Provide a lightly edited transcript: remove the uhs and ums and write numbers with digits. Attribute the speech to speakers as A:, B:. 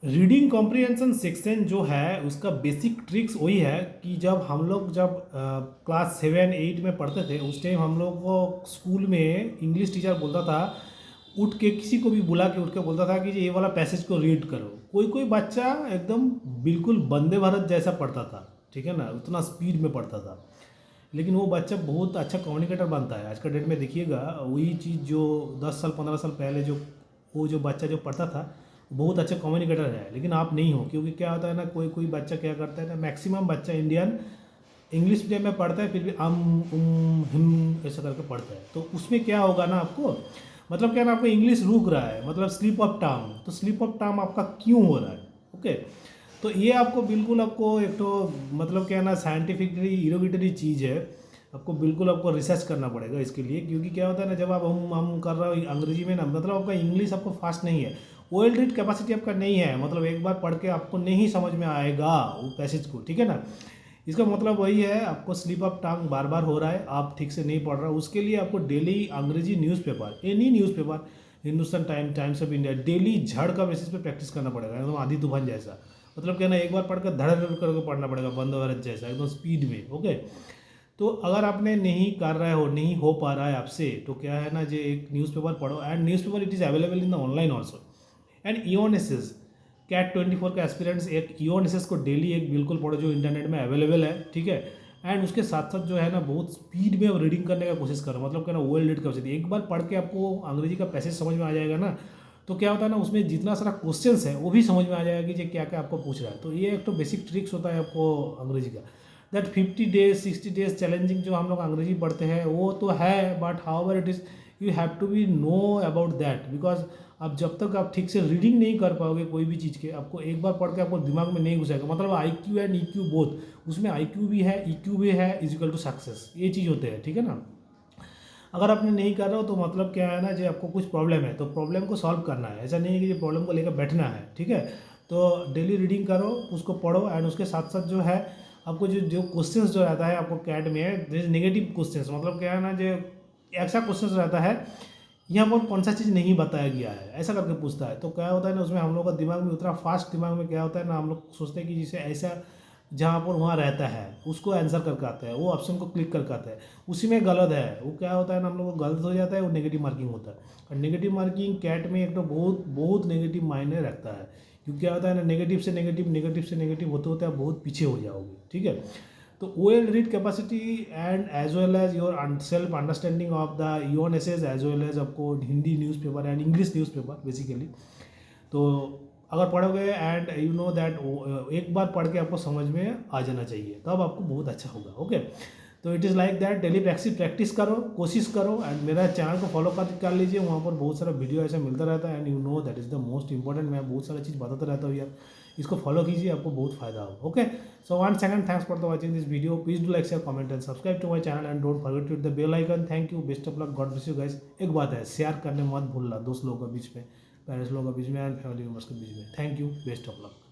A: Reading comprehension section जो है उसका बेसिक ट्रिक्स वही है कि जब क्लास 7 8 में पढ़ते थे उस टाइम हम लोग को स्कूल में इंग्लिश टीचर बोलता था, उठ के किसी को भी बुला के उठ के बोलता था कि ये वाला पैसेज को रीड करो। कोई कोई बच्चा एकदम बिल्कुल वंदे भारत जैसा पढ़ता था, ठीक है ना, उतना स्पीड में पढ़ता था, लेकिन वो बच्चा बहुत अच्छा कम्युनिकेटर बनता है। आज का डेट में देखिएगा वही चीज़ जो 10 साल 15 साल पहले जो वो जो बच्चा जो पढ़ता था बहुत अच्छा कम्युनिकेटर है, लेकिन आप नहीं हो। क्योंकि क्या होता है ना, कोई कोई बच्चा क्या करता है ना, मैक्सिमम बच्चा इंडियन इंग्लिश मीडियम में पढ़ता है, फिर भी हिम ऐसा करके पढ़ता है। तो उसमें क्या होगा ना आपको, मतलब क्या ना, आपको इंग्लिश रुक रहा है, मतलब स्लिप ऑफ टंग। तो स्लिप ऑफ टंग आपका क्यों हो रहा है? ओके, तो ये आपको बिल्कुल आपको एक तो मतलब क्या है ना, साइंटिफिकली इरोगेटरी चीज़ है। आपको बिल्कुल आपको रिसर्च करना पड़ेगा इसके लिए। क्योंकि क्या होता है ना, जब आप हम कर रहे हो अंग्रेजी में ना, मतलब आपका इंग्लिश आपको फास्ट नहीं है, वर्ल्ड रीड कैपेसिटी आपका नहीं है, मतलब एक बार पढ़ के आपको नहीं समझ में आएगा वो पैसेज को, ठीक है ना। इसका मतलब वही है, आपको स्लिप ऑफ टंग बार बार हो रहा है, आप ठीक से नहीं पढ़ रहे हो। उसके लिए आपको डेली अंग्रेजी newspaper, any newspaper, Hindustan times of India, daily झड़ का बेसिस पे प्रैक्टिस करना पड़ेगा, एकदम आधी तूफान जैसा। मतलब क्या ना, एक बार पढ़कर धड़ धड़ करके पढ़ना पड़ेगा, बंद भारत जैसा एकदम स्पीड में। ओके, तो अगर आपने नहीं कर रहे हो, नहीं हो पा रहा है आपसे, तो क्या है ना, जो एक न्यूज़पेपर पढ़ो। And newspaper it is available in the online also. And ईओनेसिस कैट 24 का एक्सपीरियंस, एक ईओनेसिस को डेली एक बिल्कुल पढ़ो जो इंटरनेट में अवेलेबल है, ठीक है। एंड उसके साथ साथ जो है ना, बहुत स्पीड में रीडिंग करने का कोशिश करो। मतलब क्या ना, वर्ल्ड रीड कर, एक बार पढ़ के आपको अंग्रेजी का पैसेज समझ में आ जाएगा ना, तो क्या होता है ना, उसमें जितना सारा क्वेश्चंस है वो भी समझ में आ जाएगा कि ये क्या क्या आपको पूछ रहा है। तो ये एक तो बेसिक ट्रिक्स होता है आपको अंग्रेजी का। दैट 50 डेज 60 डेज चैलेंजिंग जो हम लोग अंग्रेजी पढ़ते हैं वो तो है, but however it is, you have to be know about that. Because अब जब तक आप ठीक से रीडिंग नहीं कर पाओगे कोई भी चीज़ के, आपको एक बार पढ़ के आपको दिमाग में नहीं घुसेगा। मतलब I Q and E Q both, उसमें आई क्यू भी है, ई क्यू भी है, इज इक्वल टू सक्सेस, ये चीज़ होते हैं, ठीक है ना। अगर आपने नहीं कर रहे हो तो मतलब क्या है ना, जो आपको कुछ प्रॉब्लम है तो प्रॉब्लम को सॉल्व करना है, ऐसा नहीं है कि ये प्रॉब्लम को लेकर बैठना है, ठीक है। तो डेली रीडिंग करो, उसको पढ़ो। एंड उसके साथ साथ जो है आपको जो जो क्वेश्चंस जो रहता है आपको कैट में, नेगेटिव क्वेश्चंस, मतलब क्या है ना, जो ऐसा क्वेश्चंस रहता है यहाँ पर कौन सा चीज़ नहीं बताया गया है, ऐसा करके पूछता है। तो क्या होता है ना, उसमें हम लोग का दिमाग में उतना फास्ट दिमाग में क्या होता है ना, हम लोग सोचते हैं कि जिसे ऐसा जहाँ पर वहाँ रहता है उसको आंसर करके आता है, वो ऑप्शन को क्लिक करके आता है, उसी में गलत है। वो क्या होता है ना, हम लोग को गलत हो जाता है, वो नेगेटिव मार्किंग होता है। और नेगेटिव मार्किंग कैट में एक तो बहुत बहुत नेगेटिव मायने रखता है। क्योंकि क्या होता है ना, नेगेटिव से नेगेटिव, नेगेटिव से नेगेटिव होते होते आप बहुत पीछे हो जाओगे, ठीक है। तो OL read capacity and as well as your self understanding of the यून एसेज, एज वेल एज आपको Hindi newspaper and English newspaper basically. तो अगर पढ़ोगे एंड यू नो दैट, एक बार पढ़ के आपको समझ में आ जाना चाहिए, तब आपको बहुत अच्छा होगा। ओके, तो it is like that, daily practice करो, कोशिश करो। एंड मेरा चैनल को फॉलो कर लीजिए, वहाँ पर बहुत सारा वीडियो ऐसा मिलता रहता है। And you know that is the most important, मैं बहुत सारा चीज़ बताता रहता हूँ यार, इसको फॉलो कीजिए, आपको बहुत फायदा होगा। Okay, so one second, thanks for the watching this video, please do like share comment and subscribe to my channel and don't forget to hit the bell icon. Thank you, best of luck, God bless you guys. एक बात है, share करने मत भूलना दोस्त लोगों के बीच में, पेरेंट्स लोगों के बीच में एंड फैमिली मेम्बर्स के बीच में। Thank you, best of luck.